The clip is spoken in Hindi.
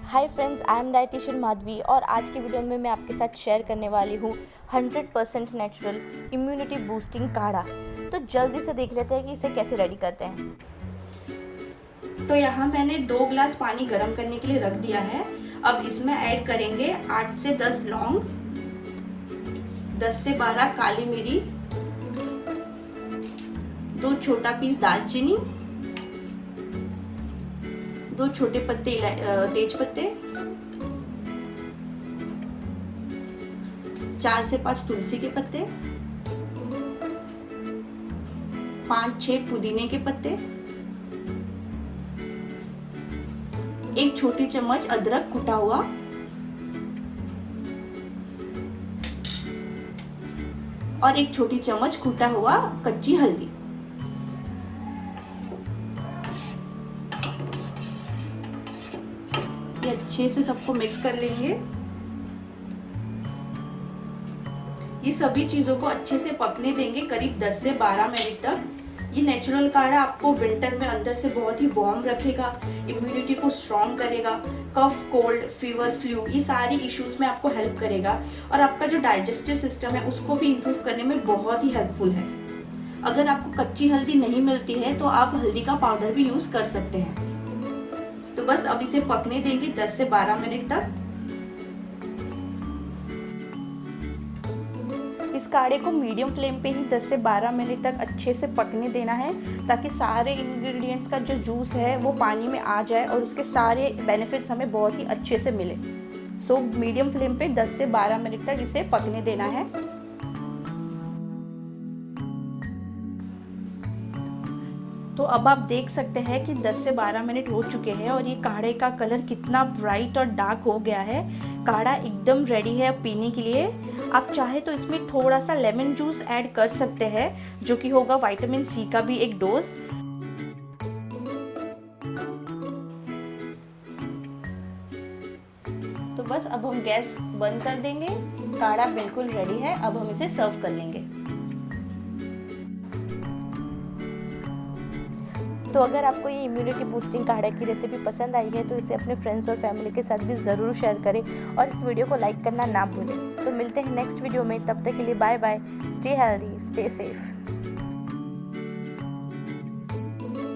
Hi friends, I am dietitian Madhavi और आज की वीडियो में मैं आपके साथ शेयर करने वाली हूँ 100% नेचुरल इम्यूनिटी बूस्टिंग काढ़ा। तो जल्दी से देख लेते हैं कि इसे कैसे रेडी करते हैं। तो यहाँ मैंने 2 गिलास पानी गर्म करने के लिए रख दिया है। अब इसमें ऐड करेंगे 8 से 10 लौंग, 10 से 12 काली मिरी, 2 छोटा पीस दालचीनी, 2 छोटे पत्ते तेज पत्ते, 4 से 5 तुलसी के पत्ते, 5-6 पुदीने के पत्ते, 1 छोटी चम्मच अदरक कुटा हुआ, और 1 छोटी चम्मच कुटा हुआ कच्ची हल्दी। ये अच्छे से सबको मिक्स कर लेंगे। ये सभी चीजों को अच्छे से पकने देंगे करीब 10 से 12 मिनट तक। ये नेचुरल काढ़ा आपको विंटर में अंदर से बहुत ही वार्म रखेगा, इम्यूनिटी को स्ट्रॉन्ग करेगा, कफ, कोल्ड, फीवर, फ्लू ये सारी इश्यूज में आपको हेल्प करेगा और आपका जो डाइजेस्टिव सिस्टम है उसको भी इम्प्रूव करने में बहुत ही हेल्पफुल है। अगर आपको कच्ची हल्दी नहीं मिलती है तो आप हल्दी का पाउडर भी यूज कर सकते हैं। तो बस अब इसे पकने देंगे 10 से 12 मिनट तक। इस काढ़े को मीडियम फ्लेम पे ही 10 से 12 मिनट तक अच्छे से पकने देना है ताकि सारे इंग्रेडिएंट्स का जो जूस है वो पानी में आ जाए और उसके सारे बेनिफिट्स हमें बहुत ही अच्छे से मिले। सो मीडियम फ्लेम पे 10 से 12 मिनट तक इसे पकने देना है। तो अब आप देख सकते हैं कि 10 से 12 मिनट हो चुके हैं और ये काढ़े का कलर कितना ब्राइट और डार्क हो गया है। काढ़ा एकदम रेडी है पीने के लिए। आप चाहे तो इसमें थोड़ा सा लेमन जूस ऐड कर सकते हैं जो कि होगा विटामिन सी का भी एक डोज। तो बस अब हम गैस बंद कर देंगे। काढ़ा बिल्कुल रेडी है। अब हम इसे सर्व कर लेंगे। तो अगर आपको ये इम्यूनिटी बूस्टिंग काढ़ा की रेसिपी पसंद आई है तो इसे अपने फ्रेंड्स और फैमिली के साथ भी ज़रूर शेयर करें और इस वीडियो को लाइक करना ना भूलें। तो मिलते हैं नेक्स्ट वीडियो में, तब तक के लिए bye bye. Stay healthy, stay safe.